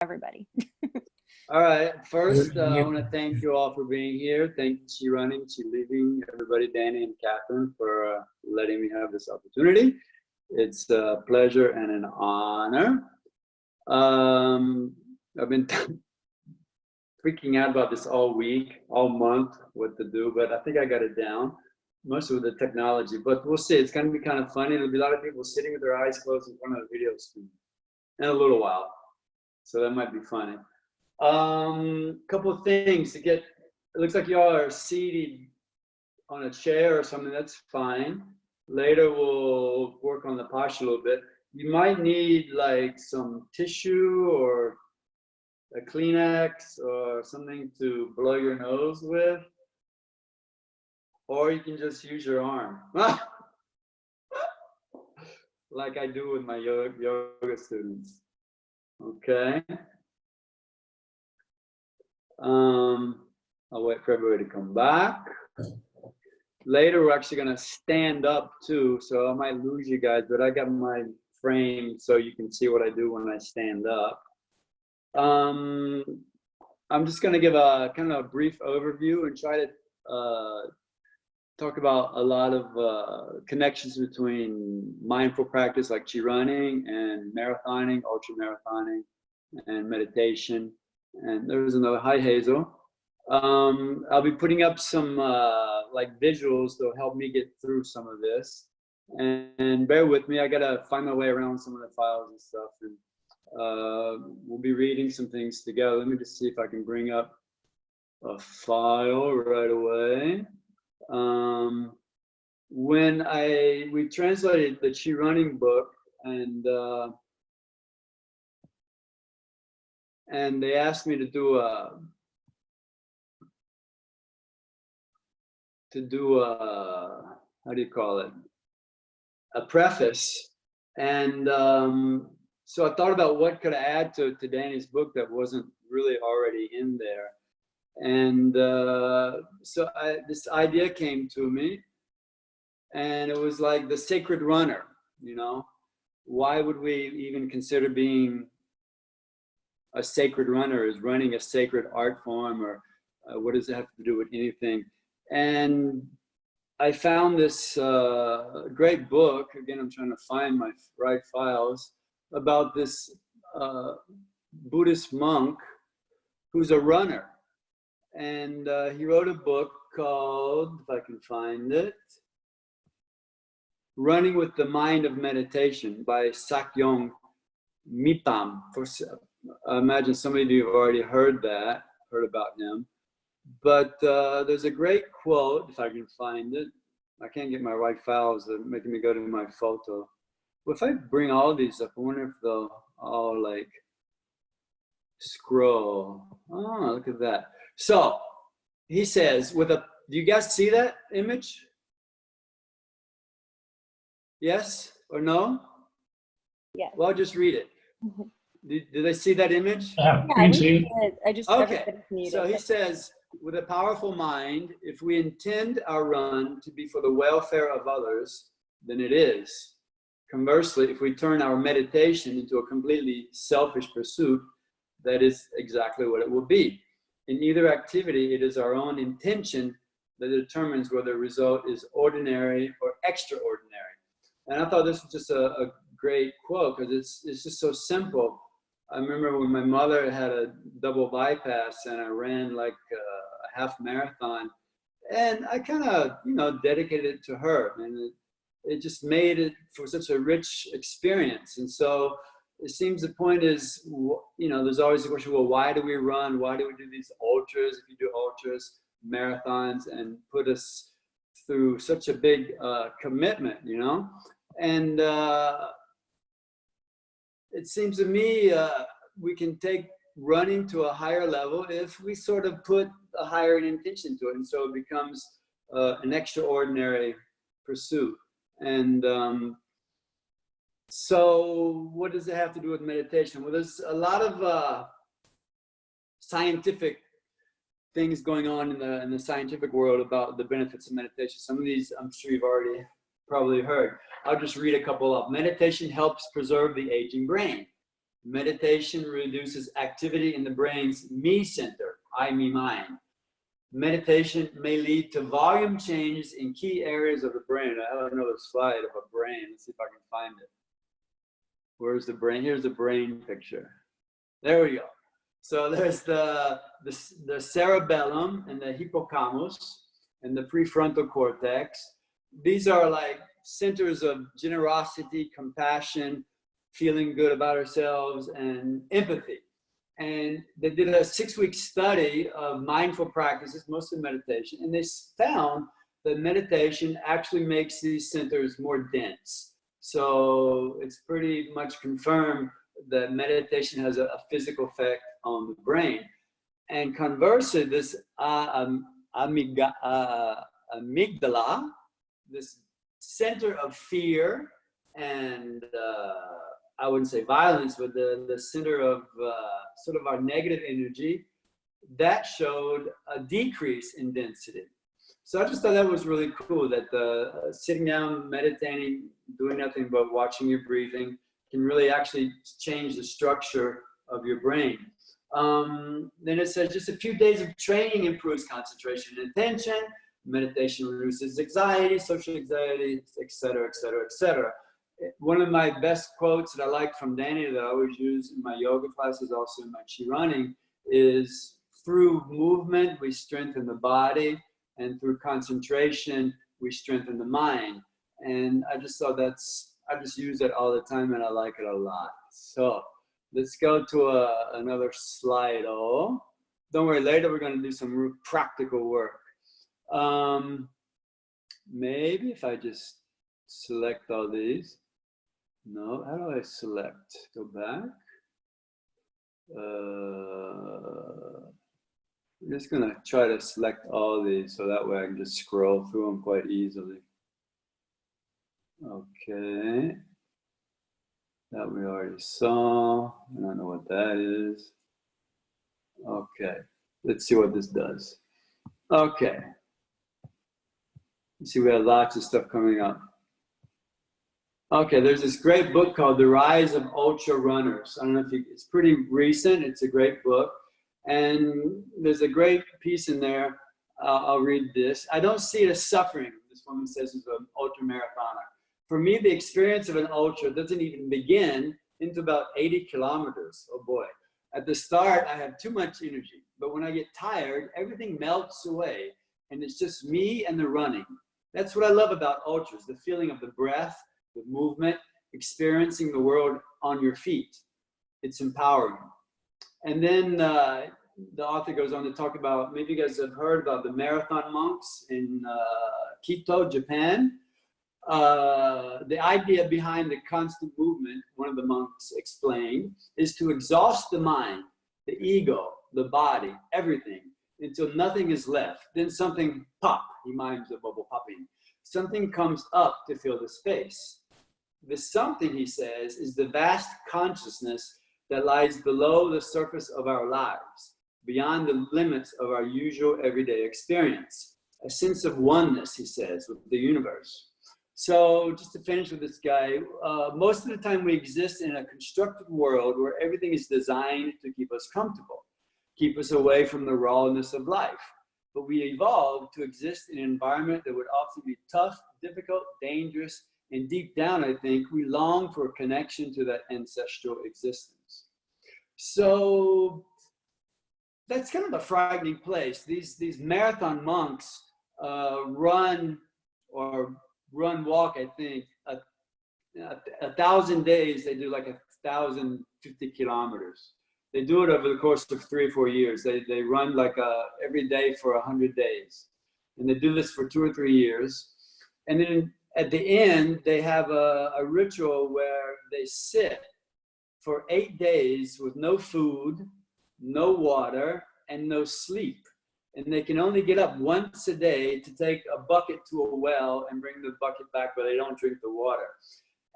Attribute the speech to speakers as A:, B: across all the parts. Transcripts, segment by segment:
A: everybody.
B: All right. First, I want to thank you all for being here. Thank you, ChiRunning, ChiLiving, everybody, Danny and Catherine, for letting me have this opportunity. It's a pleasure and an honor. I've been freaking out about this all week, all month, what to do, but I think I got it down, mostly with the technology. But we'll see. It's going to be kind of funny. There'll be a lot of people sitting with their eyes closed in front of the video screen in a little while. So that might be funny. Couple of things to get. It looks like y'all are seated on a chair or something. That's fine. Later we'll work on the posture a little bit. You might need like some tissue or a Kleenex or something to blow your nose with, or you can just use your arm, like I do with my yoga students. Okay. I'll wait for everybody to come back. Later, we're actually going to stand up too, so I might lose you guys, but I got my frame so you can see what I do when I stand up. I'm just going to give a kind of a brief overview and try to talk about a lot of connections between mindful practice like ChiRunning and marathoning, ultra marathoning, and meditation. And there's another, hi Hazel. I'll be putting up some like visuals that'll help me get through some of this. And bear with me, I gotta find my way around some of the files and stuff. And we'll be reading some things together. Let me just see if I can bring up a file right away. When we translated the ChiRunning book, and they asked me to do a how do you call it, a preface, and so I thought about what could I add to Danny's book that wasn't really already in there. And so this idea came to me, and it was like the sacred runner, you know. Why would we even consider being a sacred runner? Is running a sacred art form, or what does it have to do with anything? And I found this great book, again, I'm trying to find my right files, about this Buddhist monk who's a runner. And he wrote a book called, if I can find it, Running with the Mind of Meditation by Sakyong Mipam. I imagine some of you have already heard about him. But there's a great quote, if I can find it. I can't get my right files, they're making me go to my photo. Well, if I bring all these up, I wonder if they'll all like scroll. Oh, look at that. So he says, do you guys see that image? Yes or no?
A: Yeah.
B: Well, I'll just read it. Did they see that image?
A: Yeah, we see it. I just,
B: okay. So he says, with a powerful mind, if we intend our run to be for the welfare of others, then it is. Conversely, if we turn our meditation into a completely selfish pursuit, that is exactly what it will be. In either activity, it is our own intention that determines whether the result is ordinary or extraordinary. And I thought this was just a great quote, because it's just so simple. I remember when my mother had a double bypass and I ran like a half marathon, and I kind of, dedicated it to her, and it just made it for such a rich experience. And so it seems the point is, there's always the question, well, why do we run? Why do we do these ultras? If you do ultras, marathons, and put us through such a big commitment, and it seems to me we can take running to a higher level if we sort of put a higher intention to it, and so it becomes an extraordinary pursuit. And so what does it have to do with meditation? Well, there's a lot of scientific things going on in the scientific world about the benefits of meditation. Some of these I'm sure you've already probably heard. I'll just read a couple up. Meditation helps preserve the aging brain. Meditation reduces activity in the brain's me center, I, me, mine. Meditation may lead to volume changes in key areas of the brain. I have another slide of a brain. Let's see if I can find it. Where's the brain? Here's the brain picture. There we go. So there's the cerebellum and the hippocampus and the prefrontal cortex. These are like centers of generosity, compassion, feeling good about ourselves, and empathy. And they did a 6-week study of mindful practices, mostly meditation, and they found that meditation actually makes these centers more dense. So it's pretty much confirmed that meditation has a physical effect on the brain. And conversely, this amygdala, this center of fear and I wouldn't say violence, but the center of sort of our negative energy, that showed a decrease in density. So I just thought that was really cool, that sitting down, meditating, doing nothing but watching your breathing can really actually change the structure of your brain. Then it says just a few days of training improves concentration and attention. Meditation reduces anxiety, social anxiety, etc., etc., etc. One of my best quotes that I like from Danny that I always use in my yoga classes, also in my ChiRunning, is through movement we strengthen the body, and through concentration we strengthen the mind. And I just thought I just use that all the time, and I like it a lot. So let's go to another slide. Oh, don't worry, later we're going to do some practical work. Maybe if I just select all these. No, how do I select? Go back. I'm just going to try to select all these so that way I can just scroll through them quite easily. Okay. That we already saw. I don't know what that is. Okay. Let's see what this does. Okay. You see, we have lots of stuff coming up. Okay, there's this great book called The Rise of Ultra Runners. I don't know if it's pretty recent. It's a great book. And there's a great piece in there. I'll read this. I don't see it as suffering, this woman says, as an ultra marathoner. For me, the experience of an ultra doesn't even begin into about 80 kilometers. Oh boy. At the start, I have too much energy. But when I get tired, everything melts away. And it's just me and the running. That's what I love about ultras, the feeling of the breath, the movement, experiencing the world on your feet. It's empowering. And then the author goes on to talk about, maybe you guys have heard about the marathon monks in Quito, Japan. The idea behind the constant movement, one of the monks explained, is to exhaust the mind, the ego, the body, everything, until nothing is left. Then something pop, he mimes the bubble popping. Something comes up to fill the space. The something, he says, is the vast consciousness that lies below the surface of our lives, beyond the limits of our usual everyday experience. A sense of oneness, he says, with the universe. So just to finish with this guy, most of the time we exist in a constructed world where everything is designed to keep us comfortable, keep us away from the rawness of life. But we evolved to exist in an environment that would often be tough, difficult, dangerous, and deep down, I think, we long for a connection to that ancestral existence. So that's kind of a frightening place. These marathon monks run, walk, I think, 1,000 days. They do like 1,050 kilometers. They do it over the course of 3 or 4 years. They run like every day for 100 days. And they do this for 2 or 3 years. And then at the end, they have a ritual where they sit for 8 days with no food, no water, and no sleep. And they can only get up once a day to take a bucket to a well and bring the bucket back, but they don't drink the water.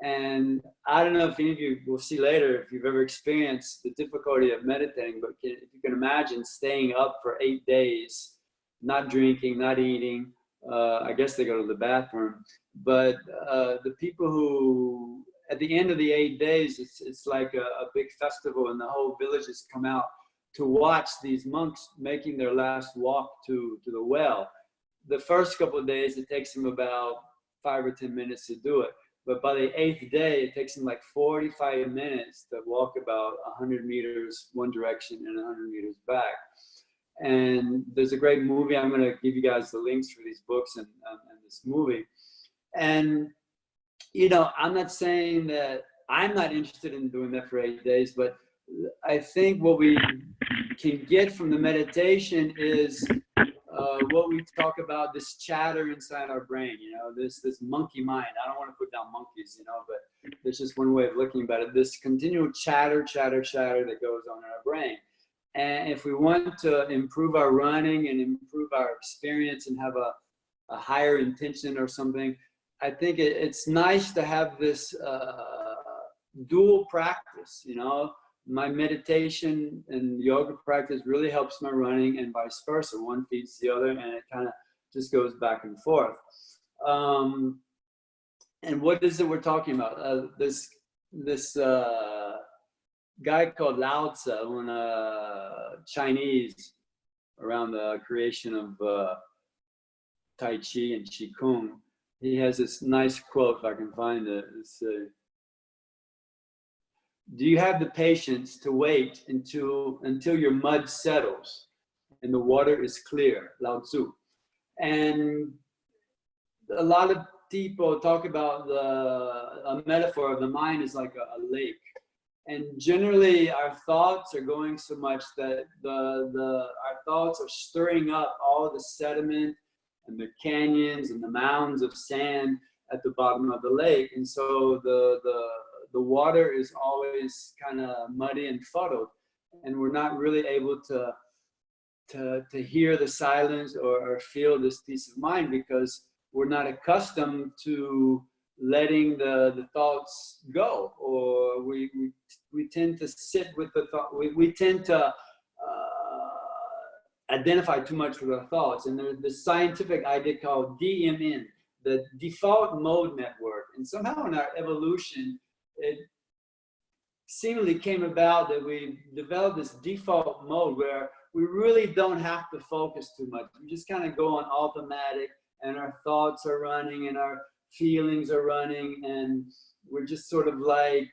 B: And I don't know if any of you will see later if you've ever experienced the difficulty of meditating, but if you can imagine staying up for 8 days, not drinking, not eating. I guess they go to the bathroom. But the people who at the end of the 8 days, it's like a big festival, and the whole villages come out to watch these monks making their last walk to the well. The first couple of days, it takes them about 5 or 10 minutes to do it. But by the 8th day, it takes them like 45 minutes to walk about 100 meters one direction and 100 meters back. And there's a great movie. I'm going to give you guys the links for these books and this movie. And, you know, I'm not saying that I'm not interested in doing that for 8 days, but I think what we can get from the meditation is what we talk about, this chatter inside our brain, you know, this monkey mind. I don't want to put down monkeys, you know, but there's just one way of looking at it. This continual chatter that goes on in our brain. And if we want to improve our running and improve our experience and have a higher intention or something, I think it's nice to have this dual practice, you know. My meditation and yoga practice really helps my running, and vice versa. One feeds the other, and it kind of just goes back and forth. And what is it we're talking about? This guy called Lao Tzu, one Chinese, around the creation of Tai Chi and Qi Kung. He has this nice quote, if I can find it. It's, do you have the patience to wait until your mud settles and the water is clear? Lao Tzu. And a lot of people talk about a metaphor of the mind is like a lake. And generally our thoughts are going so much that our thoughts are stirring up all the sediment and the canyons and the mounds of sand at the bottom of the lake. And so the water is always kind of muddy and fuddled, and we're not really able to hear the silence or feel this peace of mind, because we're not accustomed to letting the thoughts go, or we tend to sit with the thought. We tend to identify too much with our thoughts. And there's this scientific idea called DMN, the default mode network. And somehow in our evolution, it seemingly came about that we developed this default mode where we really don't have to focus too much. We just kind of go on automatic, and our thoughts are running and our feelings are running, and we're just sort of like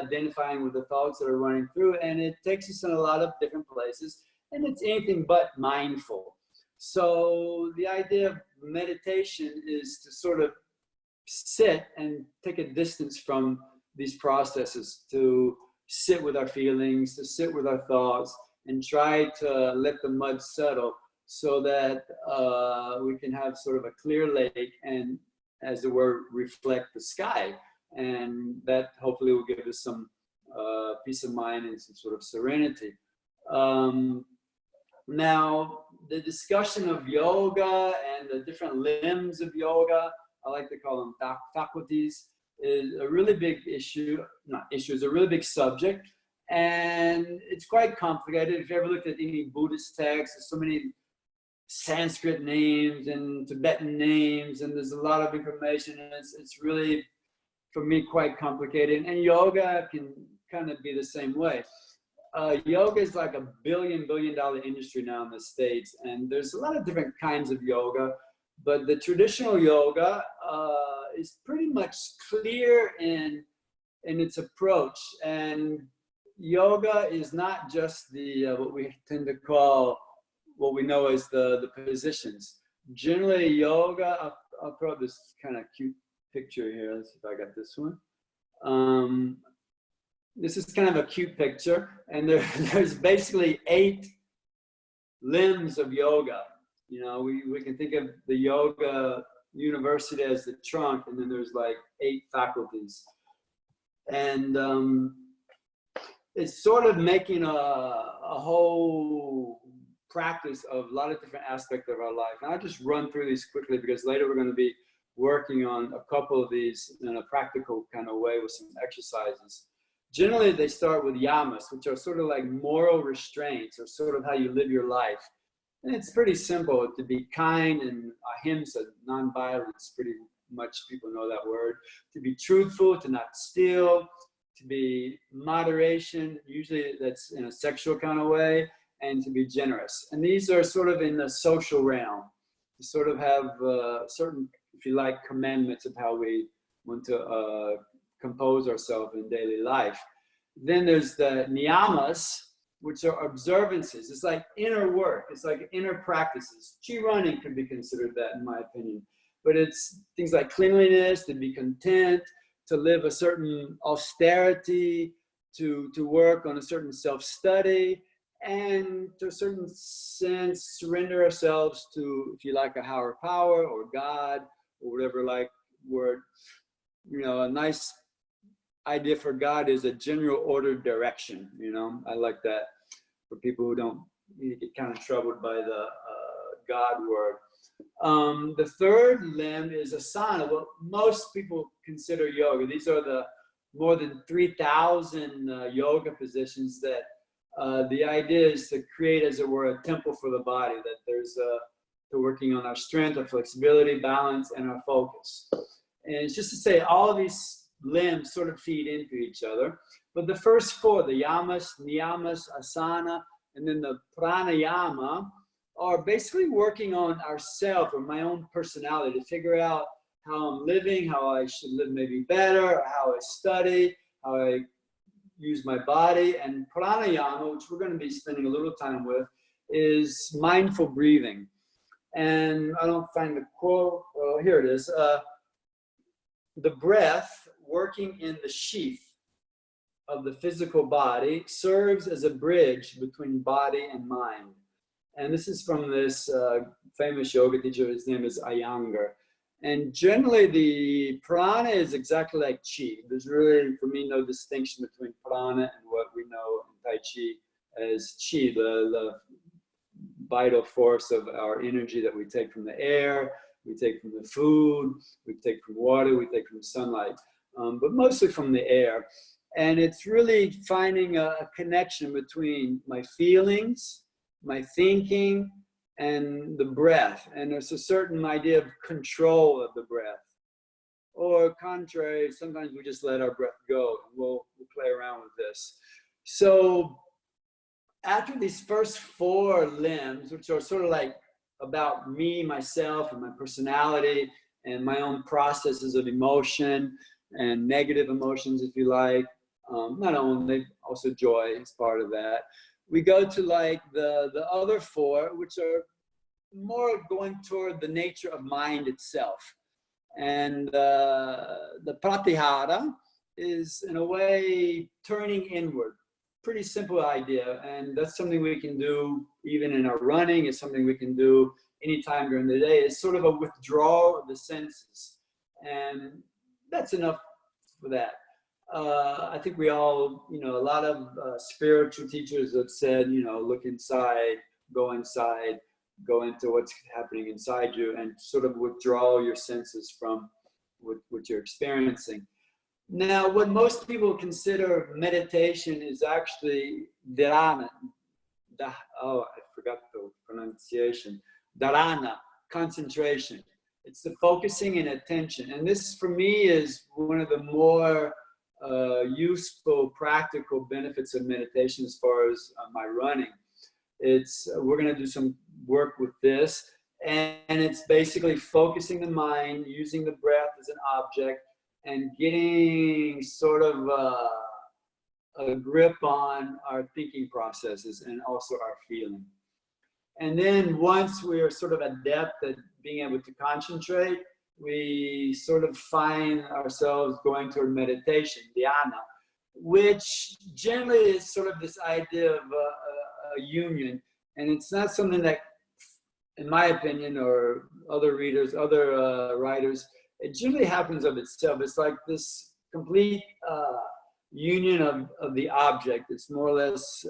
B: identifying with the thoughts that are running through, and it takes us in a lot of different places, and it's anything but mindful. So the idea of meditation is to sort of sit and take a distance from these processes, to sit with our feelings, to sit with our thoughts, and try to let the mud settle so that we can have sort of a clear lake and, as it were, reflect the sky. And that hopefully will give us some peace of mind and some sort of serenity. Now, the discussion of yoga and the different limbs of yoga, I like to call them faculties, is a really big issue, is a really big subject. And it's quite complicated. If you ever looked at any Buddhist texts, there's so many Sanskrit names and Tibetan names, and there's a lot of information, and it's really, for me, quite complicated. And yoga can kind of be the same way. Yoga is like $1 billion industry now in the States, and there's a lot of different kinds of yoga, but the traditional yoga is pretty much clear in its approach. And yoga is not just the what we tend to call, what we know as the positions. Generally, yoga, I'll throw this kind of cute picture here. Let's see if I got this one. This is kind of a cute picture, and there's basically 8 limbs of yoga. You know, we can think of the yoga university as the trunk, and then there's like 8 faculties. And it's sort of making a whole practice of a lot of different aspects of our life. And I'll just run through these quickly, because later we're going to be working on a couple of these in a practical kind of way with some exercises. Generally, they start with yamas, which are sort of like moral restraints, or sort of how you live your life. And it's pretty simple. To be kind and ahimsa, non-violence, pretty much people know that word. To be truthful, to not steal, to be moderation, usually that's in a sexual kind of way, and to be generous. And these are sort of in the social realm. To sort of have certain, if you like, commandments of how we want to compose ourselves in daily life. Then there's the niyamas, which are observances. It's like inner work. It's like inner practices. ChiRunning could be considered that, in my opinion. But it's things like cleanliness, to be content, to live a certain austerity, to work on a certain self-study, and to a certain sense, surrender ourselves to, if you like, a higher power or God or whatever like word. You know, a nice idea for God is a general ordered direction. You know, I like that for people who don't get kind of troubled by the God word. The third limb is asana. Well, most people consider yoga. These are the more than 3,000 yoga positions that the idea is to create, as it were, a temple for the body, that there's to working on our strength, our flexibility, balance, and our focus. And it's just to say all of these limbs sort of feed into each other. But the first four, the yamas, niyamas, asana, and then the pranayama, are basically working on ourself or my own personality to figure out how I'm living, how I should live maybe better, how I study, how I use my body. And pranayama, which we're going to be spending a little time with, is mindful breathing. And I don't find the quote. Well, here it is. The breath working in the sheath of the physical body serves as a bridge between body and mind. And this is from this famous yoga teacher. His name is Iyengar. And generally the prana is exactly like chi. There's really, for me, no distinction between prana and what we know in Tai Chi as chi, the vital force of our energy that we take from the air, we take from the food, we take from water, we take from sunlight, but mostly from the air. And it's really finding a connection between my feelings, my thinking, and the breath. And there's a certain idea of control of the breath. Or contrary, sometimes we just let our breath go. We'll play around with this. So after these first four limbs, which are sort of like about me, myself, and my personality, and my own processes of emotion and negative emotions, if you like, not only, also joy is part of that. We go to like the other four, which are more going toward the nature of mind itself. And the pratihara is, in a way, turning inward. Pretty simple idea, and that's something we can do even in our running. It's something we can do anytime during the day. It's sort of a withdrawal of the senses, and that's enough for that. I think we all, you know, a lot of spiritual teachers have said, you know, look inside, go into what's happening inside you, and sort of withdraw your senses from what you're experiencing. Now, what most people consider meditation is actually dharana. Oh, I forgot the pronunciation. Dharana, concentration. It's the focusing and attention. And this, for me, is one of the more useful, practical benefits of meditation as far as my running. We're going to do some work with this. And it's basically focusing the mind, using the breath as an object, and getting sort of a grip on our thinking processes and also our feeling. And then once we're sort of adept at being able to concentrate, we sort of find ourselves going toward meditation, dhyana, which generally is sort of this idea of a union. And it's not something that, in my opinion, or other readers, other writers, it generally happens of itself. It's like this complete union of the object. It's more or less,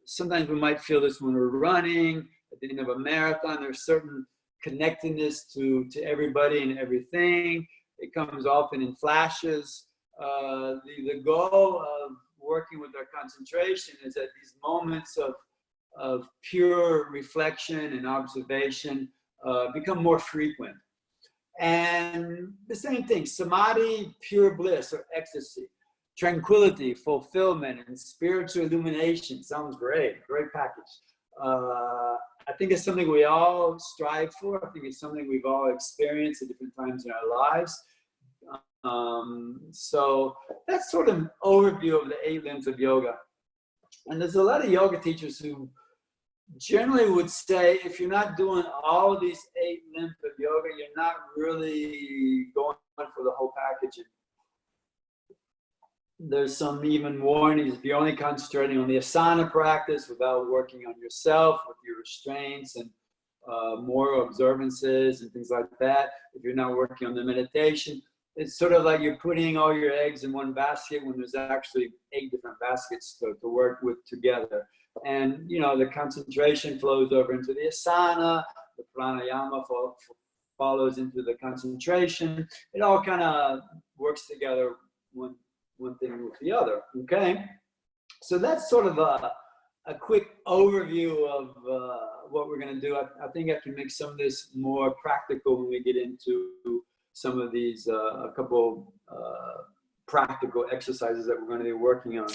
B: sometimes we might feel this when we're running, at the end of a marathon. There's certain connectedness to everybody and everything. It comes often in flashes. The goal of working with our concentration is that these moments of pure reflection and observation become more frequent. And the same thing, samadhi, pure bliss or ecstasy, tranquility, fulfillment, and spiritual illumination. Sounds great, great package. I think it's something we all strive for. I think it's something we've all experienced at different times in our lives. So that's sort of an overview of the 8 limbs of yoga. And there's a lot of yoga teachers who generally would say, if you're not doing all of these 8 limbs of yoga, you're not really going for the whole package. There's some even warnings if you're only concentrating on the asana practice without working on yourself with your restraints and moral observances and things like that. If you're not working on the meditation, it's sort of like you're putting all your eggs in one basket when there's actually 8 different baskets to work with together. And, you know, the concentration flows over into the asana, the pranayama follows into the concentration. It all kind of works together one thing with the other, okay? So that's sort of a quick overview of what we're gonna do. I think I can make some of this more practical when we get into some of these, a couple practical exercises that we're gonna be working on.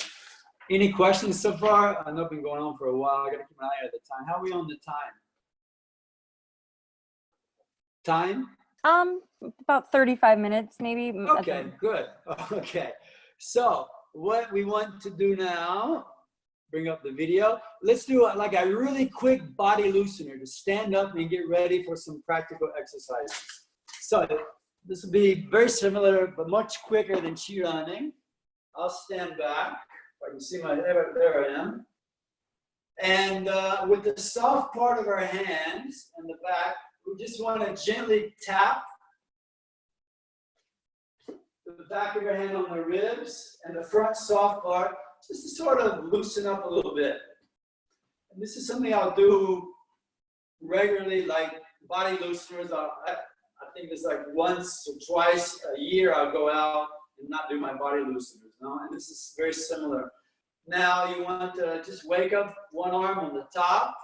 B: Any questions so far? I know I've been going on for a while. I gotta keep an eye on the time. How are we on the time? Time?
A: About 35 minutes, maybe.
B: Okay, good. Okay. So what we want to do now, bring up the video. Let's do like a really quick body loosener to stand up and get ready for some practical exercises. So this will be very similar, but much quicker than ChiRunning. I'll stand back. I can see my, there I am. And with the soft part of our hands and the back, we just want to gently tap the back of your hand on the ribs and the front soft part, just to sort of loosen up a little bit. And this is something I'll do regularly, like body looseners. I think it's like once or twice a year I'll go out and not do my body looseners. No? And this is very similar. Now you want to just wake up one arm on the top,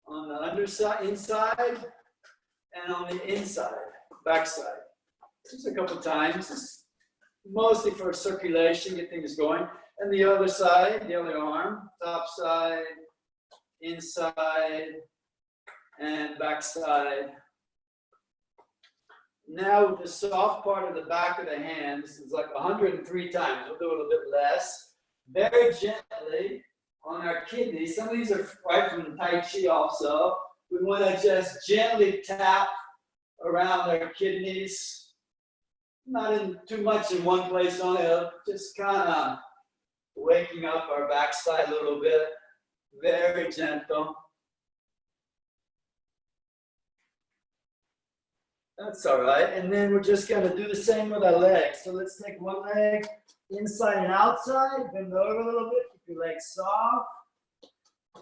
B: on the underside, inside, and on the inside, backside. Just a couple times, just mostly for circulation, get things going. And the other side, the other arm, top side, inside, and backside. Now with the soft part of the back of the hands, it's like 103 times. We'll do a little bit less. Very gently on our kidneys. Some of these are right from the Tai Chi also. We want to just gently tap around our kidneys. Not in too much in one place only, just kind of waking up our backside a little bit. Very gentle. That's all right. And then we're just going to do the same with our legs. So let's take one leg inside and outside. Bend over a little bit. Keep your legs soft.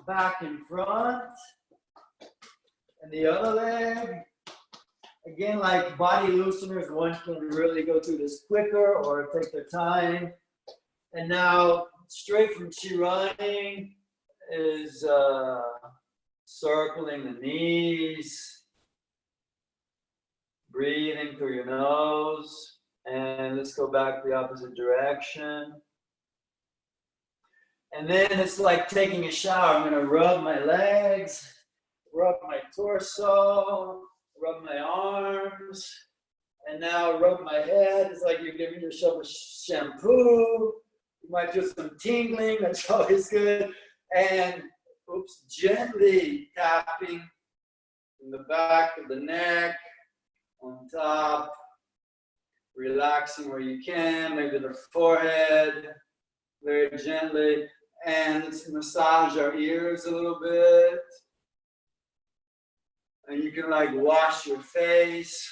B: Back and front. And the other leg. Again, like body looseners, one can really go through this quicker or take their time. And now, straight from ChiRunning is circling the knees, breathing through your nose, and let's go back the opposite direction. And then it's like taking a shower. I'm going to rub my legs, rub my torso, rub my arms, and now rub my head. It's like you're giving yourself a shampoo. You might feel some tingling, that's always good. And oops, gently tapping in the back of the neck, on top, relaxing where you can, maybe the forehead, very gently. And let's massage our ears a little bit. And you can like wash your face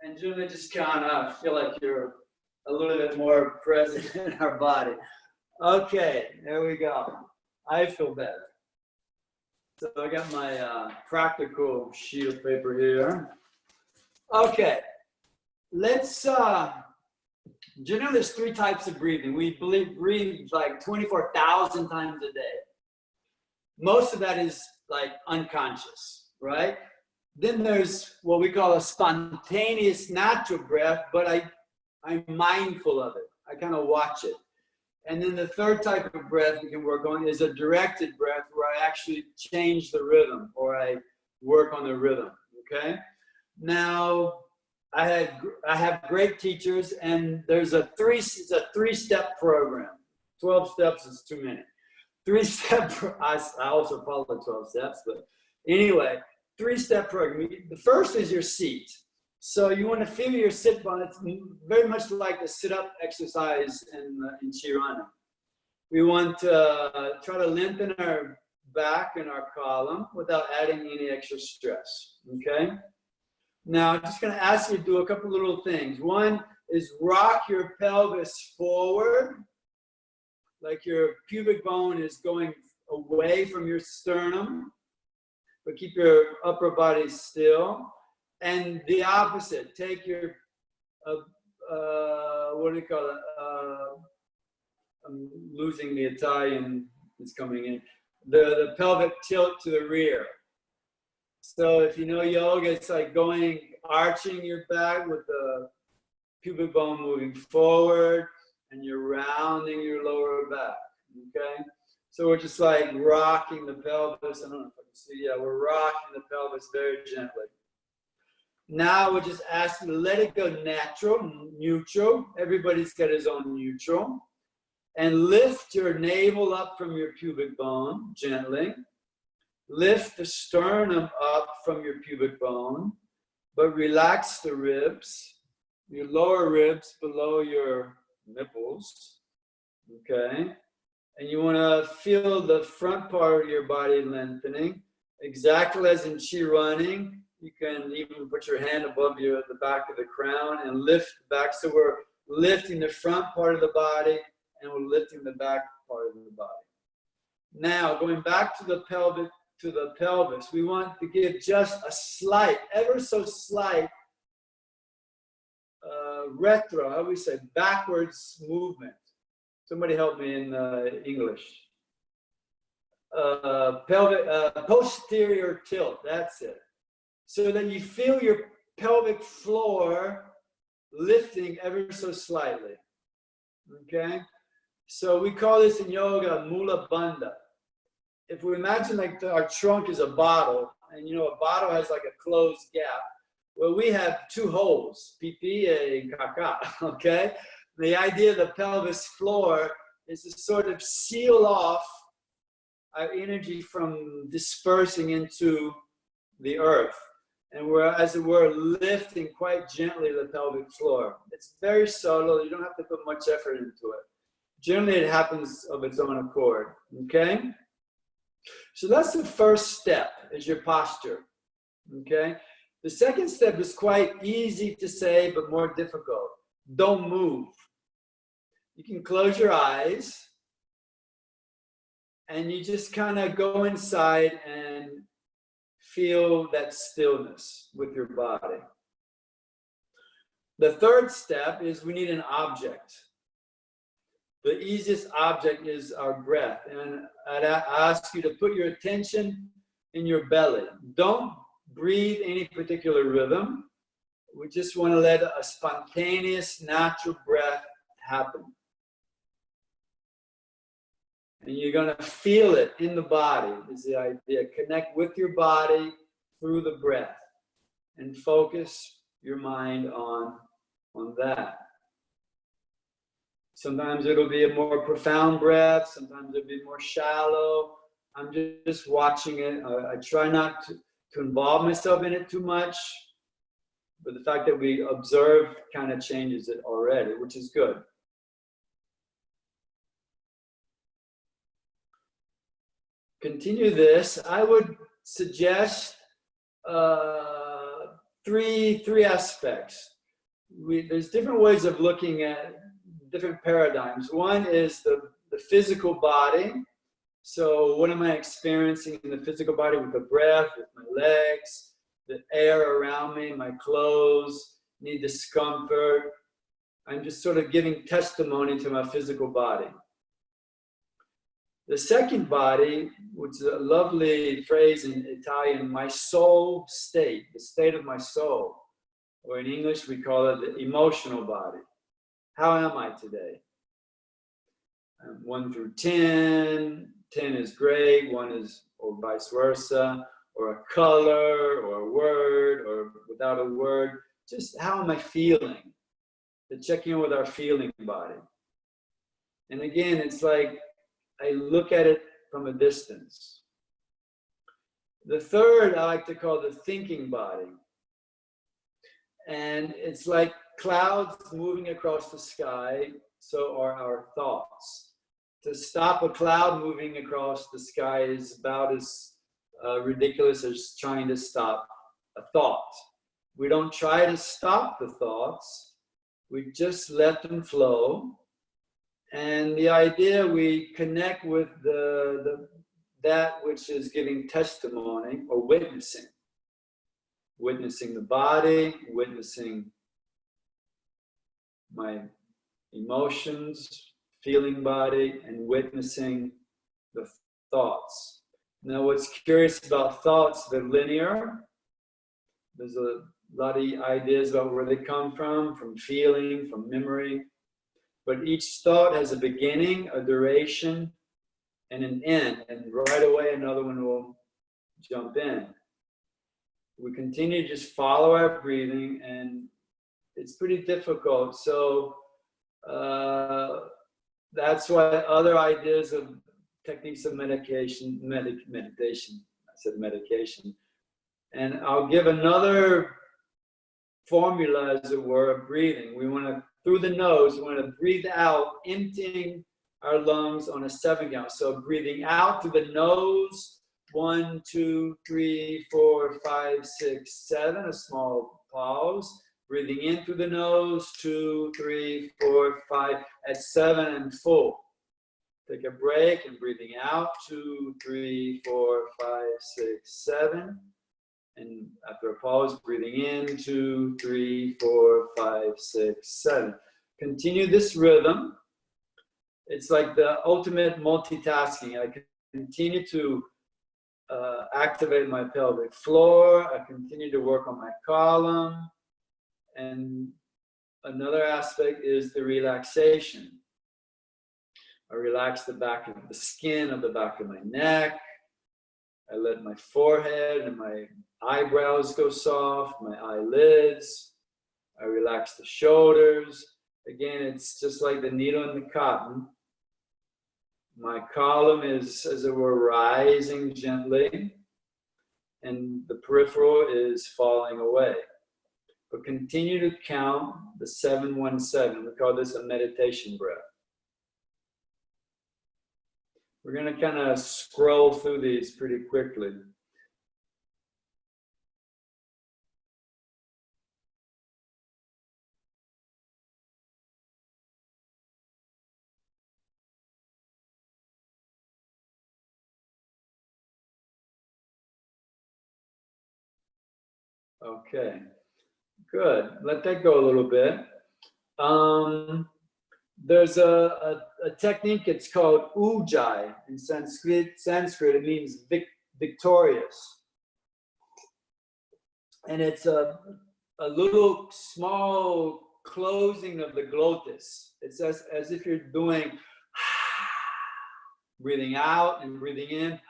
B: and gently just kind of feel like you're a little bit more present in our body. Okay, there we go. I feel better. So I got my practical sheet of paper here. Okay, let's, generally there's 3 types of breathing. We breathe like 24,000 times a day. Most of that is like unconscious. Right? Then there's what we call a spontaneous natural breath, but I'm mindful of it. I kind of watch it. And then the third type of breath we can work on is a directed breath where I actually change the rhythm or I work on the rhythm, okay? Now, I have great teachers, and there's it's a three-step program. 12 steps is too many. Three-step, I also follow 12 steps, but anyway, three-step program. The first is your seat. So you want to feel your sit bone. It's very much like the sit-up exercise in ChiRunning. We want to try to lengthen our back and our column without adding any extra stress, okay? Now, I'm just going to ask you to do a couple little things. One is rock your pelvis forward, like your pubic bone is going away from your sternum, but keep your upper body still. And the opposite, take your, what do you call it? I'm losing the Italian that's coming in. The pelvic tilt to the rear. So if you know yoga, it's like arching your back with the pubic bone moving forward, and you're rounding your lower back, okay? So we're just like rocking the pelvis. I don't know if I can see, yeah, we're rocking the pelvis very gently. Now we'll just ask you to let it go natural, neutral. Everybody's got his own neutral. And lift your navel up from your pubic bone gently. Lift the sternum up from your pubic bone, but relax the ribs, your lower ribs below your nipples, okay? And you want to feel the front part of your body lengthening, exactly as in ChiRunning. You can even put your hand above the back of the crown and lift back. So we're lifting the front part of the body and we're lifting the back part of the body. Now, going back to the pelvis, we want to give just a slight, ever so slight, retro, how do we say, backwards movement. Somebody help me in English. Posterior tilt, that's it. So that you feel your pelvic floor lifting ever so slightly, okay? So we call this in yoga mula bandha. If we imagine like our trunk is a bottle, and you know a bottle has like a closed gap, well, we have two holes, pipi and caca, okay? The idea of the pelvis floor is to sort of seal off our energy from dispersing into the earth. And we're, as it were, lifting quite gently the pelvic floor. It's very subtle. You don't have to put much effort into it. Generally, it happens of its own accord, okay? So that's the first step, is your posture, okay? The second step is quite easy to say, but more difficult. Don't move. You can close your eyes, and you just kind of go inside and feel that stillness with your body. The third step is we need an object. The easiest object is our breath. And I'd ask you to put your attention in your belly. Don't breathe any particular rhythm. We just want to let a spontaneous, natural breath happen. And you're going to feel it in the body, is the idea. Connect with your body through the breath and focus your mind on that. Sometimes it'll be a more profound breath. Sometimes it'll be more shallow. I'm just watching it. I try not to involve myself in it too much. But the fact that we observe kind of changes it already, which is good. Continue this. I would suggest three aspects. There's different ways of looking at different paradigms. One is the physical body. So what am I experiencing in the physical body with the breath, with my legs, the air around me, my clothes, any discomfort? I'm just sort of giving testimony to my physical body. The second body, which is a lovely phrase in Italian, my soul state, the state of my soul. Or in English, we call it the emotional body. How am I today? 1 through 10. 10 is great, 1 is, or vice versa, or a color, or a word, or without a word. Just how am I feeling? To check in with our feeling body. And again, it's like I look at it from a distance. The third I like to call the thinking body. And it's like clouds moving across the sky, so are our thoughts. To stop a cloud moving across the sky is about as ridiculous as trying to stop a thought. We don't try to stop the thoughts, we just let them flow. And the idea, we connect with that which is giving testimony or witnessing. Witnessing the body, witnessing my emotions, feeling body, and witnessing the thoughts. Now, what's curious about thoughts, they're linear. There's a lot of ideas about where they come from feeling, from memory. But each thought has a beginning, a duration, and an end. And right away, another one will jump in. We continue to just follow our breathing, and it's pretty difficult. So that's why other ideas of techniques of meditation, I said medication. And I'll give another formula, as it were, of breathing. We want to, through the nose, we want to breathe out, emptying our lungs on a 7 count. So breathing out through the nose, 1, 2, 3, 4, 5, 6, 7, a small pause. Breathing in through the nose, 2, 3, 4, 5, at 7 and full. Take a break and breathing out, 2, 3, 4, 5, 6, 7. And after a pause, breathing in, 2, 3, 4, 5, 6, 7. Continue this rhythm. It's like the ultimate multitasking. I continue to activate my pelvic floor. I continue to work on my column. And another aspect is the relaxation. I relax the back of the skin of the back of my neck. I let my forehead and my eyebrows go soft, my eyelids. I relax the shoulders. Again, it's just like the needle in the cotton. My column is, as it were, rising gently, and the peripheral is falling away. But continue to count the 717. We call this a meditation breath. We're going to kind of scroll through these pretty quickly. Okay, good. Let that go a little bit. There's a technique, it's called Ujjayi in Sanskrit. It means victorious. And it's a little small closing of the glottis. It's as if you're doing breathing out and breathing in.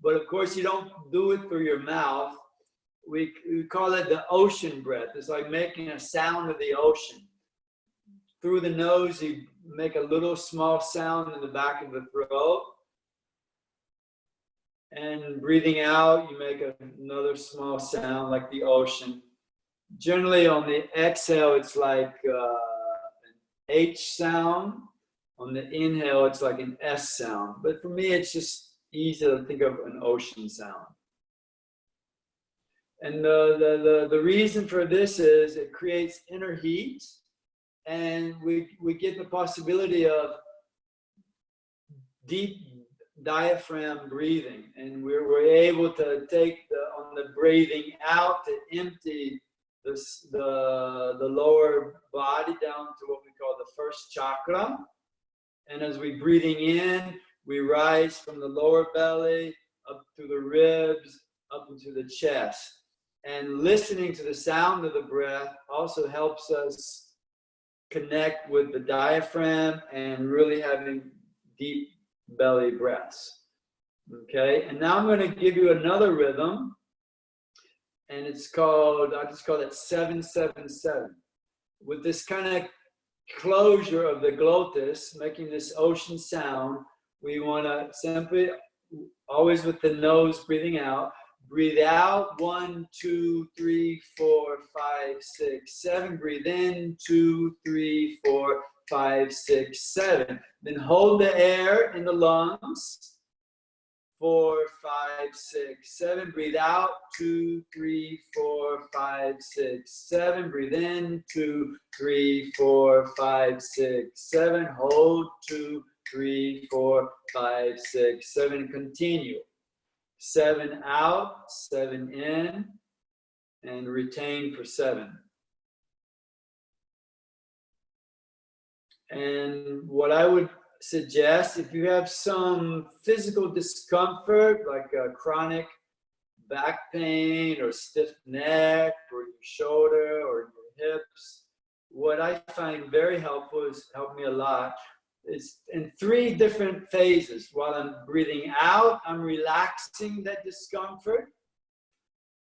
B: But of course, you don't do it through your mouth. We call it the ocean breath. It's like making a sound of the ocean. Through the nose, you make a little small sound in the back of the throat. And breathing out, you make another small sound like the ocean. Generally, on the exhale, it's like an H sound. On the inhale, it's like an S sound. But for me, it's just easy to think of an ocean sound. And the reason for this is it creates inner heat, and we get the possibility of deep diaphragm breathing, and we're able to take on the breathing out to empty the lower body down to what we call the first chakra. And as we breathing in, we rise from the lower belly up to the ribs, up into the chest. And listening to the sound of the breath also helps us connect with the diaphragm and really having deep belly breaths. Okay, and now I'm going to give you another rhythm, and it's called, I just call it 777. With this kind of closure of the glottis, making this ocean sound, we want to simply, always with the nose breathing out, breathe out 1, 2, 3, 4, 5, 6, 7. Breathe in 2, 3, 4, 5, 6, 7. Then hold the air in the lungs. 4, 5, 6, 7. Breathe out 2, 3, 4, 5, 6, 7. Breathe in 2, 3, 4, 5, 6, 7. Hold 2, 3, 4, 5, 6, 7. Continue. 7 out, 7 in, and retain for 7. And what I would suggest, if you have some physical discomfort, like a chronic back pain or stiff neck or your shoulder or your hips, what I find very helpful, is helped me a lot, is in 3 different phases. While I'm breathing out, I'm relaxing that discomfort.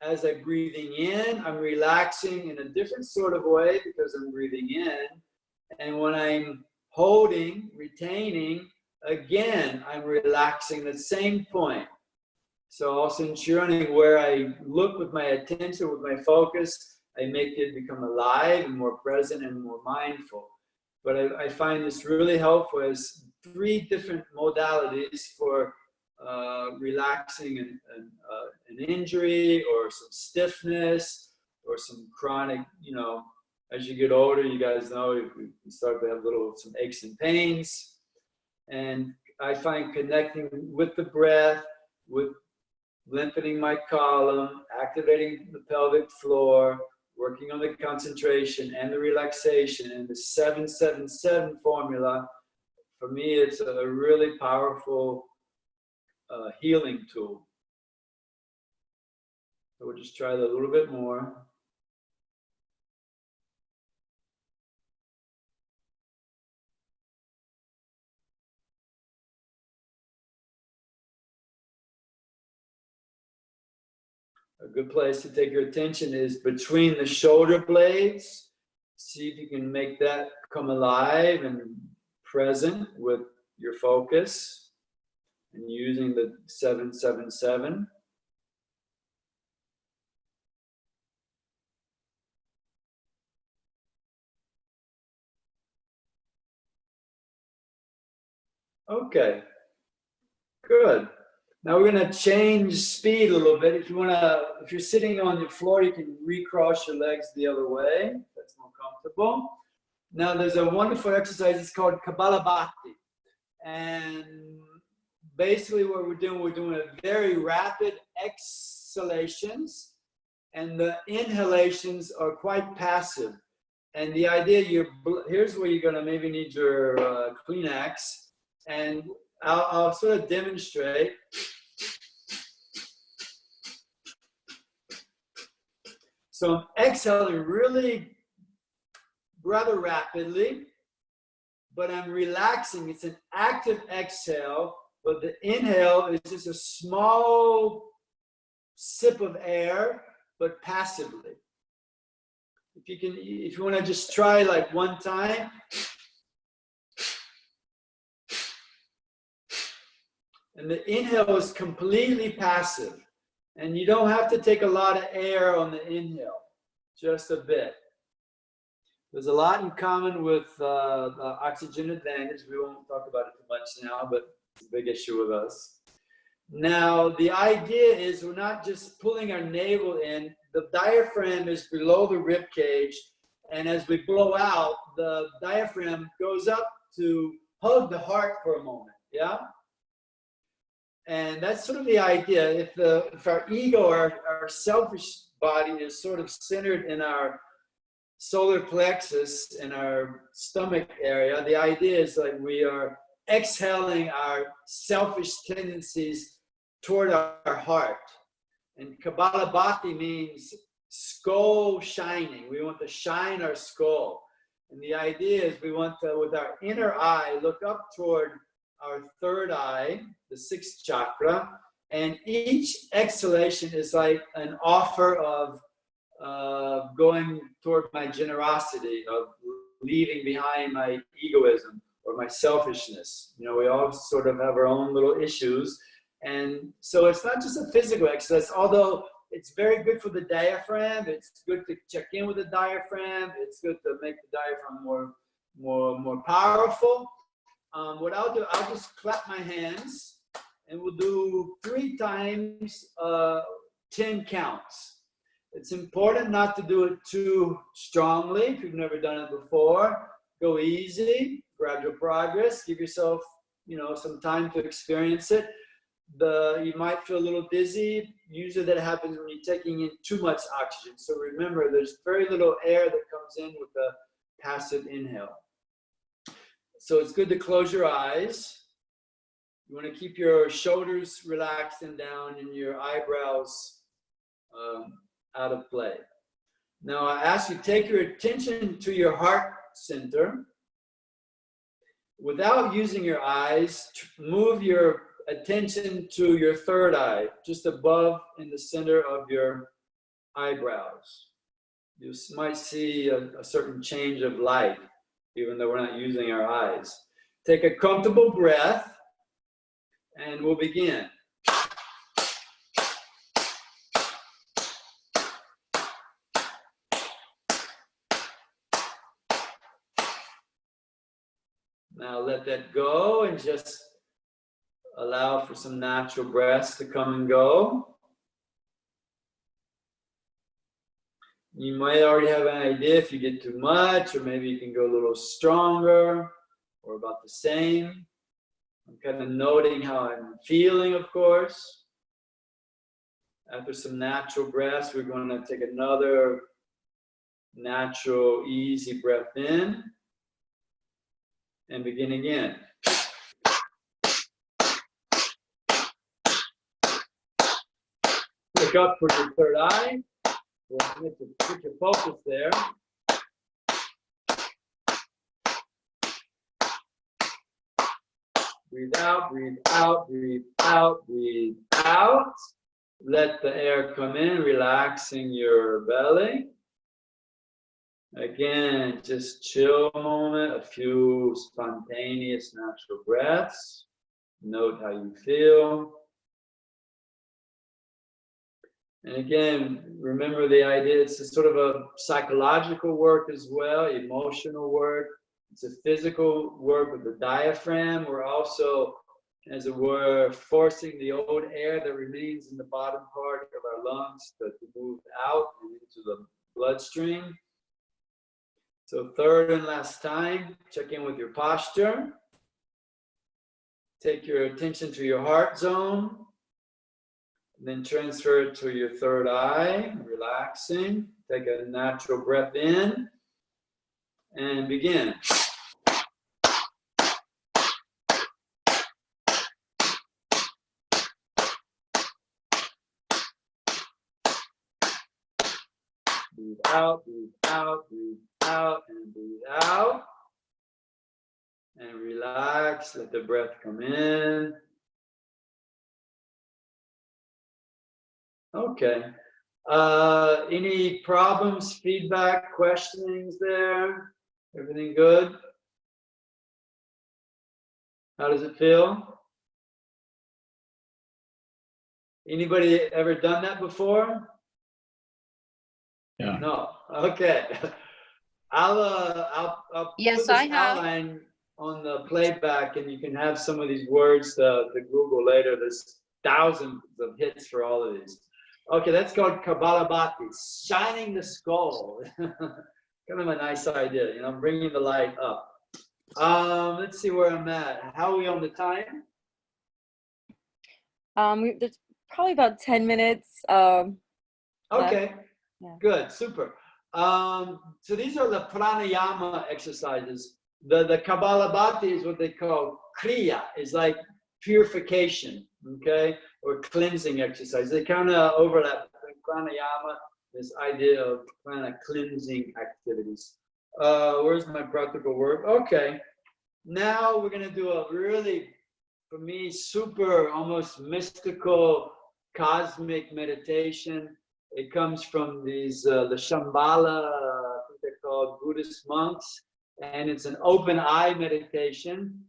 B: As I'm breathing in, I'm relaxing in a different sort of way because I'm breathing in. And when I'm holding, retaining, again, I'm relaxing the same point. So also in ChiRunning, where I look with my attention, with my focus, I make it become alive and more present and more mindful. But I find this really helpful as 3 different modalities for relaxing an injury or some stiffness or some chronic, you know, as you get older, you guys know, you start to have some aches and pains. And I find connecting with the breath, with lengthening my column, activating the pelvic floor, working on the concentration and the relaxation, and the 777 formula, for me, it's a really powerful healing tool. So we'll just try that a little bit more. A good place to take your attention is between the shoulder blades. See if you can make that come alive and present with your focus and using the 777. Okay, good. Now we're going to change speed a little bit. If you're sitting on the floor, you can recross your legs the other way. That's more comfortable. Now there's a wonderful exercise. It's called Kapalahbhati. And basically what we're doing a very rapid exhalations, and the inhalations are quite passive. And the idea, here's where you're going to maybe need your Kleenex. And I'll sort of demonstrate. So I'm exhaling really rather rapidly, but I'm relaxing. It's an active exhale, but the inhale is just a small sip of air, but passively. If you want to just try like one time. And the inhale is completely passive. And you don't have to take a lot of air on the inhale, just a bit. There's a lot in common with the oxygen advantage. We won't talk about it too much now, but it's a big issue with us. Now, the idea is we're not just pulling our navel in. The diaphragm is below the rib cage. And as we blow out, the diaphragm goes up to hug the heart for a moment, yeah? And that's sort of the idea. If our ego, our selfish body is sort of centered in our solar plexus, in our stomach area, the idea is like we are exhaling our selfish tendencies toward our heart. And Kapalahbhati means skull shining. We want to shine our skull. And the idea is we want to, with our inner eye, look up toward our third eye, the sixth chakra, and each exhalation is like an offer of going toward my generosity, of leaving behind my egoism or my selfishness. You know, we all sort of have our own little issues. And so it's not just a physical exercise, although it's very good for the diaphragm. It's good to check in with the diaphragm. It's good to make the diaphragm more powerful. What I'll do, I'll just clap my hands and we'll do 3 times 10 counts. It's important not to do it too strongly if you've never done it before. Go easy, gradual progress. Give yourself, you know, some time to experience it. You might feel a little dizzy. Usually that happens when you're taking in too much oxygen. So remember, there's very little air that comes in with the passive inhale. So it's good to close your eyes. You want to keep your shoulders relaxed and down and your eyebrows out of play. Now I ask you, take your attention to your heart center. Without using your eyes, move your attention to your third eye, just above in the center of your eyebrows. You might see a certain change of light, even though we're not using our eyes. Take a comfortable breath, and we'll begin. Now let that go and just allow for some natural breaths to come and go. You might already have an idea if you get too much, or maybe you can go a little stronger or about the same. I'm kind of noting how I'm feeling, of course. After some natural breaths, we're going to take another natural, easy breath in and begin again. Look up for your third eye. Put your focus there. Breathe out, breathe out, breathe out, breathe out. Let the air come in, relaxing your belly. Again, just chill a moment, a few spontaneous natural breaths. Note how you feel. And again, remember the idea, it's a sort of a psychological work as well, emotional work. It's a physical work with the diaphragm. We're also, as it were, forcing the old air that remains in the bottom part of our lungs to move out and into the bloodstream. So third and last time, check in with your posture. Take your attention to your heart zone. Then transfer it to your third eye, relaxing. Take a natural breath in and begin. Breathe out, breathe out, breathe out, and breathe out. And relax, let the breath come in. Okay. Any problems, feedback, questionings there? Everything good? How does it feel? Anybody ever done that before?
C: Yeah.
B: No. Okay. I'll
D: Yes,
B: put this
D: I have.
B: outline on the playback, and you can have some of these words to Google later. There's thousands of hits for all of these. Okay, that's called Kapalahbhati, shining the skull. Kind of a nice idea, you know, bringing the light up. Let's see where I'm at. How are we on the time?
A: There's probably about 10 minutes.
B: Okay,
A: Yeah.
B: good, super. So these are the pranayama exercises. The Kapalahbhati is what they call kriya, is like purification, okay, or cleansing exercise. They kind of overlap pranayama, this idea of kind of cleansing activities. Where's my practical work? Okay, now we're going to do a really, for me, super, almost mystical, cosmic meditation. It comes from these, the Shambala, I think they're called Buddhist monks, and it's an open eye meditation.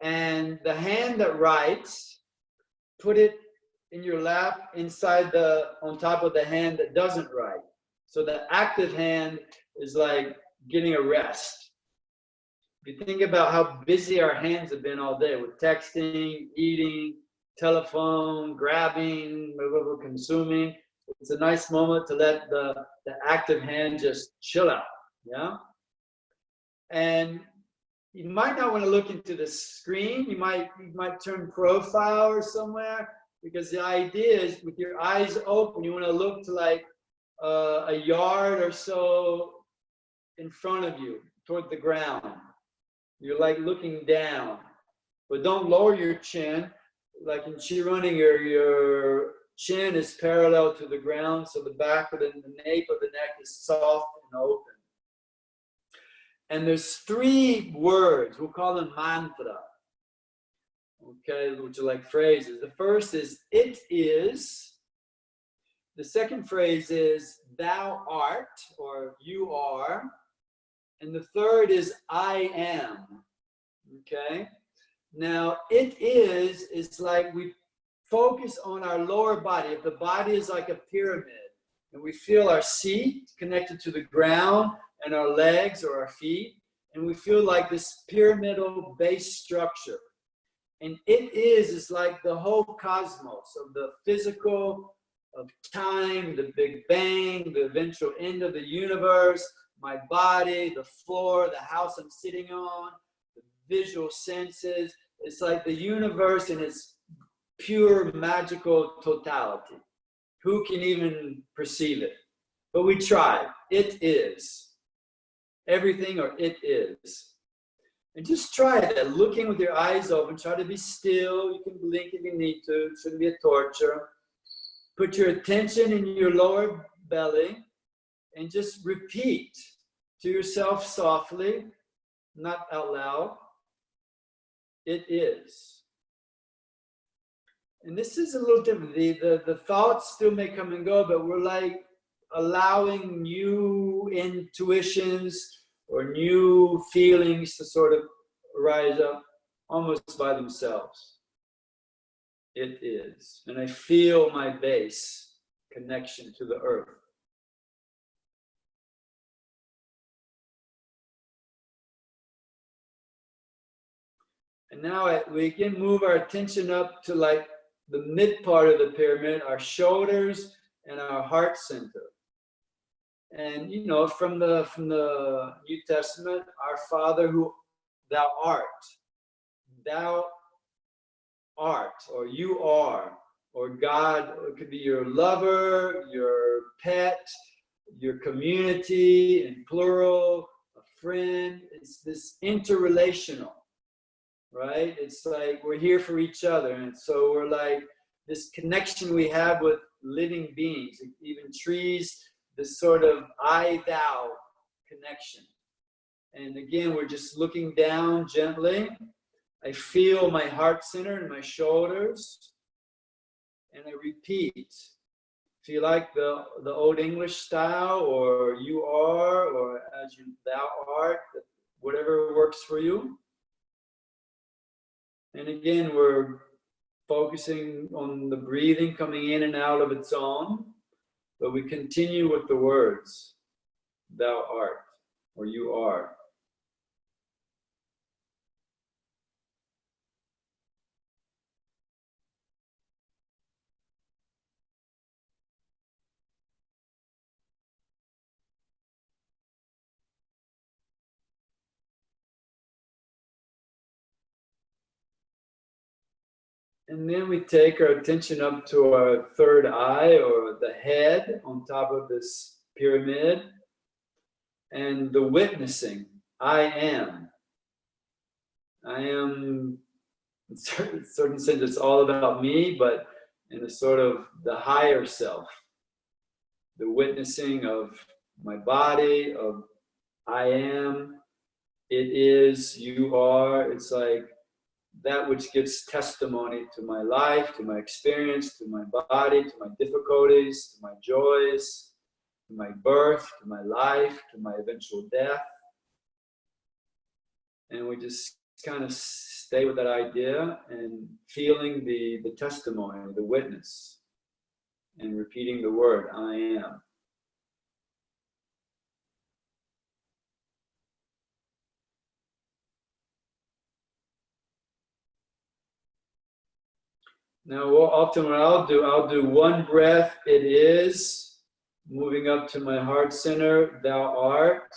B: And the hand that writes, put it in your lap inside on top of the hand that doesn't write. So the active hand is like getting a rest. If you think about how busy our hands have been all day with texting, eating, telephone, grabbing, consuming, it's a nice moment to let the active hand just chill out, yeah? And you might not want to look into the screen. You might turn profile or somewhere, because the idea is with your eyes open, you want to look to like a yard or so in front of you, toward the ground. You're like looking down, but don't lower your chin. Like in ChiRunning, your chin is parallel to the ground, so the back of the nape of the neck is soft and open. And there's 3 words, we'll call them mantra, okay, which are like phrases. The first is, it is. The second phrase is, thou art, or you are. And the third is, I am, okay? Now, it is like we focus on our lower body. If the body is like a pyramid, and we feel our seat connected to the ground, and our legs or our feet, and we feel like this pyramidal base structure. And it is like the whole cosmos of the physical, of time, the Big Bang, the eventual end of the universe, my body, the floor, the house I'm sitting on, the visual senses. It's like the universe in its pure magical totality. Who can even perceive it? But we try. It is. Everything, or it is. And just try that, looking with your eyes open. Try to be still. You can blink if you need to. It shouldn't be a torture. Put your attention in your lower belly and just repeat to yourself softly, not out loud. It is. And this is a little different. The thoughts still may come and go, but we're like allowing new intuitions or new feelings to sort of rise up almost by themselves. It is. And I feel my base connection to the earth. And now we can move our attention up to like the mid part of the pyramid, our shoulders and our heart center. And you know, from the New Testament, our Father who thou art, or you are, or God, it could be your lover, your pet, your community in plural, a friend. It's this interrelational, right? It's like we're here for each other. And so we're like this connection we have with living beings, even trees, this sort of I-thou connection. And again, we're just looking down gently. I feel my heart center and my shoulders. And I repeat. If you like the Old English style, or you are, or as you thou art, whatever works for you. And again, we're focusing on the breathing coming in and out of its own. But we continue with the words, thou art, or you are. And then we take our attention up to our third eye, or the head on top of this pyramid. And the witnessing, I am. I am, in certain sense, it's all about me, but in a sort of the higher self, the witnessing of my body, of I am, it is, you are. It's like that which gives testimony to my life, to my experience, to my body, to my difficulties, to my joys, to my birth, to my life, to my eventual death. And we just kind of stay with that idea and feeling the testimony, the witness, and repeating the word, I am. Now, often what I'll do one breath, it is, moving up to my heart center, thou art.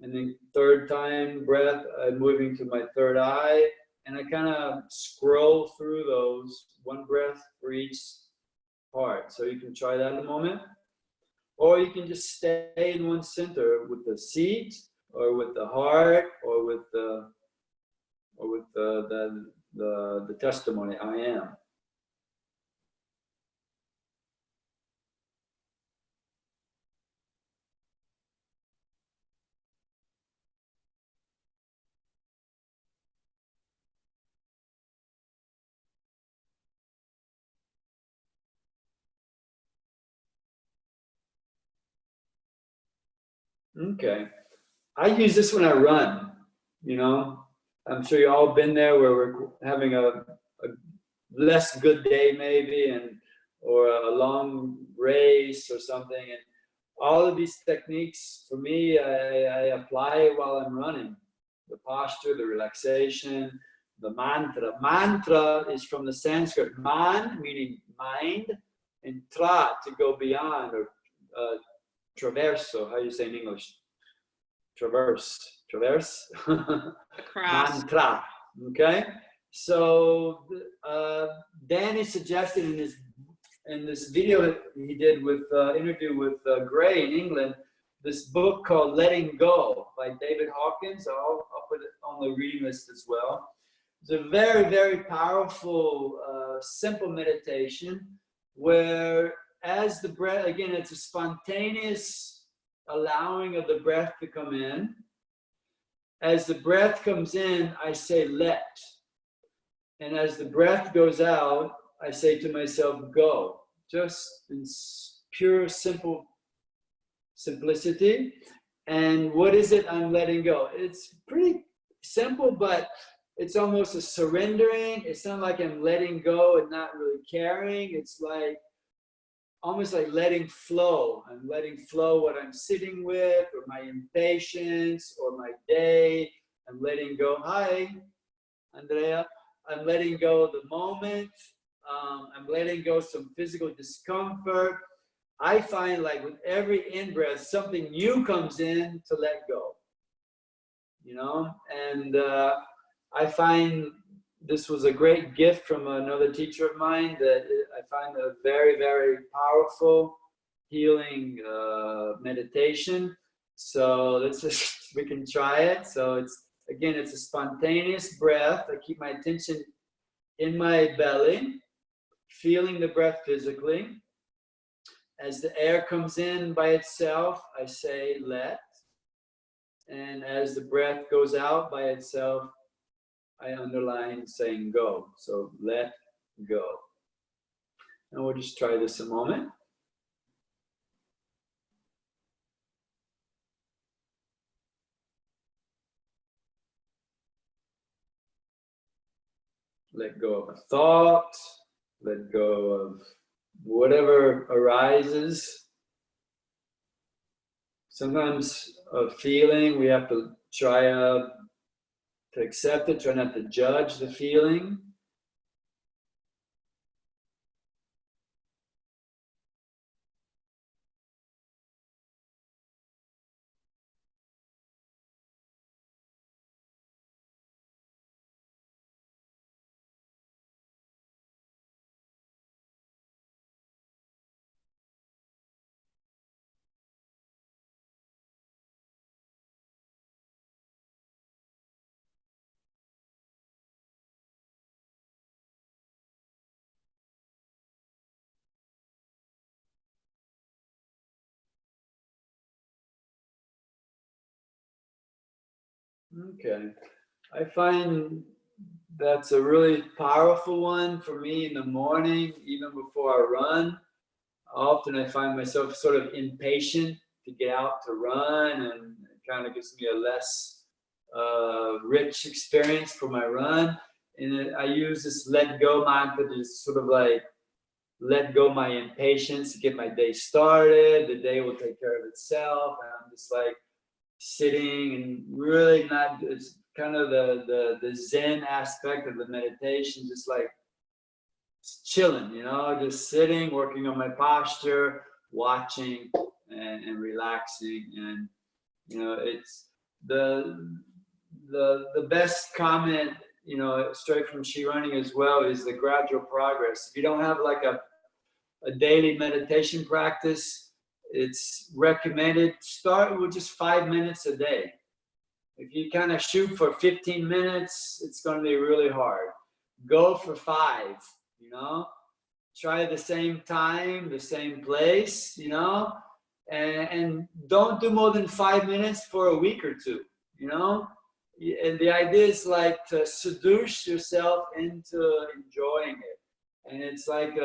B: And then third time breath, moving to my third eye. And I kind of scroll through those, one breath for each part. So you can try that in a moment. Or you can just stay in one center with the seat, or with the heart, or with the testimony, I am. Okay. I use this when I run, you know. I'm sure you've all been there where we're having a less good day maybe, or a long race or something. And all of these techniques, for me, I apply while I'm running. The posture, the relaxation, the mantra. Mantra is from the Sanskrit man, meaning mind, and tra, to go beyond, or traverso, how you say in English? Traverse. Mantra. Okay, so Danny suggested in this video he did with interview with Gray in England, this book called Letting Go by David Hawkins. I'll put it on the reading list as well. It's a very, very powerful, simple meditation where, as the breath, again, it's a spontaneous allowing of the breath to come in. As the breath comes in, I say let. And as the breath goes out, I say to myself, go. Just in pure, simplicity. And what is it I'm letting go? It's pretty simple, but it's almost a surrendering. It's not like I'm letting go and not really caring. It's like almost like letting flow. I'm letting flow what I'm sitting with, or my impatience, or my day. I'm letting go. Hi, Andrea. I'm letting go of the moment. I'm letting go some physical discomfort. I find like with every in-breath, something new comes in to let go. You know, and I find this was a great gift from another teacher of mine that I find a very, very powerful healing meditation. So let's just, we can try it. So it's, again, it's a spontaneous breath. I keep my attention in my belly, feeling the breath physically. As the air comes in by itself, I say let. And as the breath goes out by itself, I underline saying go. So let go. And we'll just try this a moment. Let go of a thought. Let go of whatever arises. Sometimes a feeling, we have to try to accept it, try not to judge the feeling. Okay. I find that's a really powerful one for me in the morning, even before I run. Often I find myself sort of impatient to get out to run, and it kind of gives me a less rich experience for my run. And I use this let go mantra to just sort of like let go my impatience to get my day started. The day will take care of itself. And I'm just like sitting and really not, it's kind of the Zen aspect of the meditation, just like chilling, you know, just sitting, working on my posture, watching and relaxing. And, you know, it's the best comment, you know, straight from ChiRunning as well, is the gradual progress. If you don't have like a daily meditation practice, it's recommended start with just 5 minutes a day. If you kind of shoot for 15 minutes, it's going to be really hard. Go for 5, you know, try the same time, the same place, you know, and don't do more than 5 minutes for a week or two, you know. And the idea is like to seduce yourself into enjoying it. And it's like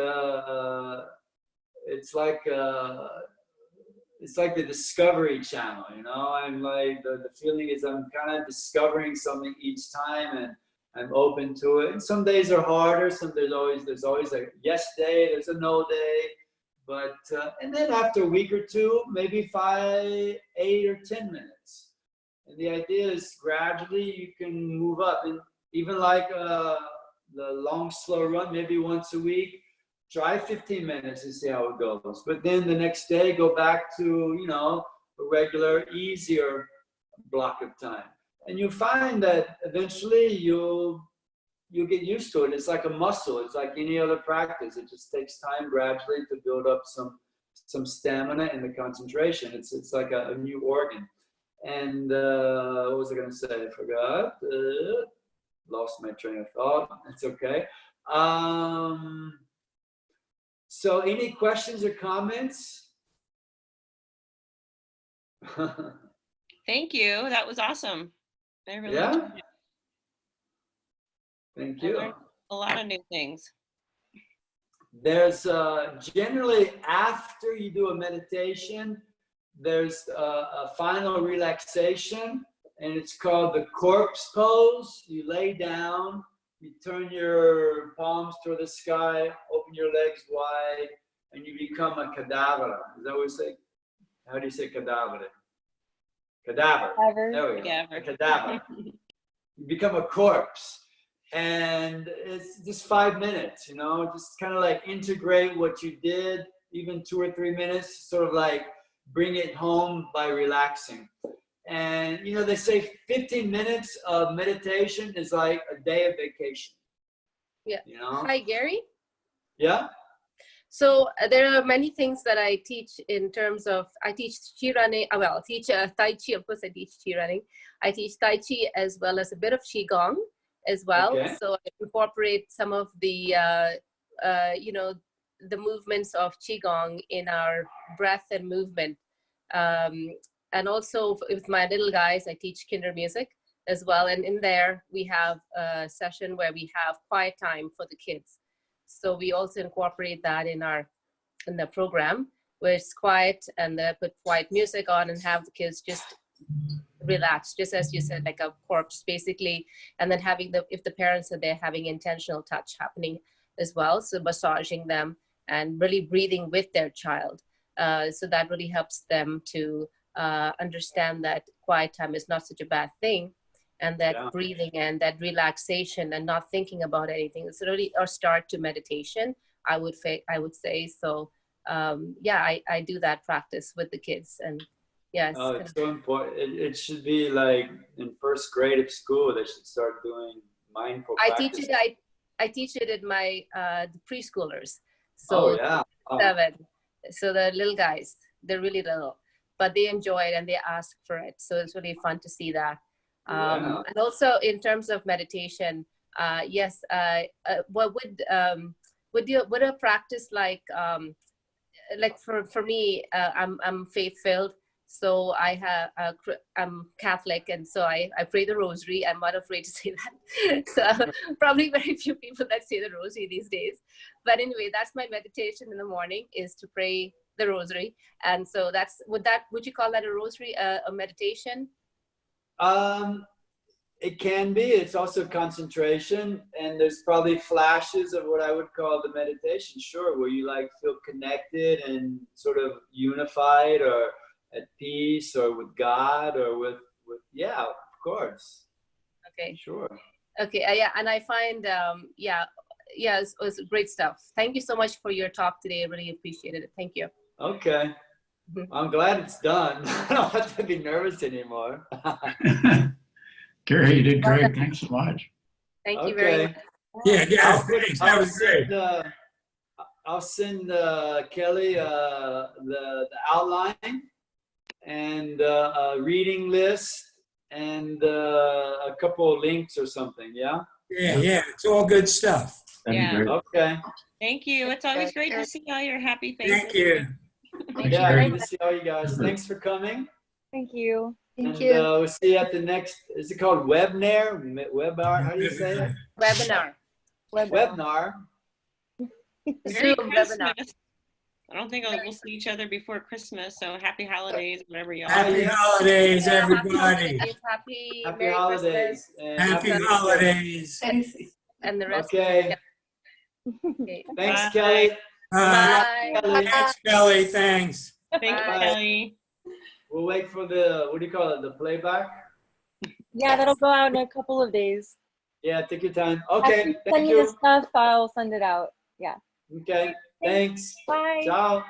B: it's like the Discovery Channel, you know. I'm like the feeling is I'm kind of discovering something each time, and I'm open to it. And some days are harder. There's always a yes day. There's a no day. But and then after a week or two, maybe 5, 8, or 10 minutes. And the idea is gradually you can move up, and even like the long slow run, maybe once a week. Try 15 minutes and see how it goes. But then the next day, go back to, you know, a regular, easier block of time. And you'll find that eventually you'll get used to it. It's like a muscle. It's like any other practice. It just takes time gradually to build up some stamina and the concentration. It's like a new organ. And what was I going to say? I forgot. Lost my train of thought. It's okay. So any questions or comments?
C: Thank you. That was awesome. I really
B: Yeah.
C: enjoyed it.
B: Thank
C: I
B: you.
C: learned a lot of new things.
B: There's generally after you do a meditation, there's a final relaxation, and it's called the corpse pose. You lay down, you turn your palms toward the sky, open your legs wide, and you become a cadaver. Is that what we say? How do you say cadaver? Cadaver. There we go. A cadaver. You become a corpse. And it's just 5 minutes, you know, just kind of like integrate what you did, even 2 or 3 minutes, sort of like bring it home by relaxing. And, you know, they say 15 minutes of meditation is like a day of vacation.
D: Yeah.
B: You know?
D: Hi, Gary.
B: Yeah.
D: So there are many things that I teach in terms of, I teach ChiRunning, well, I teach Tai Chi, of course I teach ChiRunning. I teach Tai Chi as well as a bit of Qigong as well.
B: Okay.
D: So I incorporate some of the, you know, the movements of Qigong in our breath and movement. And also with my little guys, I teach kinder music as well. And in there, we have a session where we have quiet time for the kids. So we also incorporate that in the program, where it's quiet, and they put quiet music on and have the kids just relax, just as you said, like a corpse basically. And then having if the parents are there, having intentional touch happening as well. So massaging them and really breathing with their child. So that really helps them to understand that quiet time is not such a bad thing. And that breathing and that relaxation and not thinking about anything. It's really our start to meditation, I would say. So yeah, I do that practice with the kids. And yes.
B: Oh, it's so important. It should be like in first grade of school, they should start doing mindful practice.
D: I teach it in my the preschoolers.
B: Oh
D: So
B: yeah.
D: 7. So the little guys, they're really little, but they enjoy it and they ask for it. So it's really fun to see that. And also in terms of meditation, yes, what would a practice like for me, I'm faith-filled, So I'm Catholic, and so I pray the rosary. I'm not afraid to say that. So probably very few people that say the rosary these days. But anyway, that's my meditation in the morning, is to pray the rosary. And so would you call that a rosary, a meditation?
B: It can be. It's also concentration, and there's probably flashes of what I would call the meditation, sure, where you like feel connected and sort of unified or at peace or with God or with yeah, of course.
D: Okay.
B: Sure.
D: Okay. Yeah. And I find, it was great stuff. Thank you so much for your talk today. I really appreciated it. Thank you.
B: Okay. I'm glad it's done. I don't have to be nervous anymore.
E: Gary, you did great. Thanks so much.
D: Thank you very much.
E: Yeah, thanks. That was great.
B: I'll send Kelly the outline and a reading list and a couple of links or something, yeah?
E: Yeah, it's all good stuff.
C: Yeah.
B: Okay.
C: Thank you. It's always great to see all your happy faces.
E: Thank you.
B: Yeah, great to see all you guys. Thanks for coming.
A: Thank you.
D: Thank
B: And
D: you.
B: we'll see you at the next, is it called webinar? Webinar, how do you say it?
D: Webinar.
B: Webinar.
C: Merry
D: Zoom
C: Christmas.
D: webinar.
C: I don't think we'll see each other before Christmas, so happy holidays, whatever y'all.
E: Happy holidays,
D: Yeah,
E: everybody.
D: Happy
B: Happy
D: Merry
B: holidays.
D: Christmas.
B: And
E: Happy holidays.
D: And the rest.
B: Okay.
D: Okay.
B: Thanks,
C: Bye.
B: Kelly.
D: Bye.
B: Kelly.
E: Thanks, Kelly. Thanks.
C: Thank you,
D: Bye.
C: Kelly.
B: We'll wait for the, what do you call it, the playback?
A: Yeah, that'll go out in a couple of days.
B: Yeah, take your time.
A: After
B: Okay,
A: you
B: thank
A: send me the
B: you.
A: stuff, I'll send it out. Yeah.
B: Okay, thanks.
A: Bye.
B: Ciao.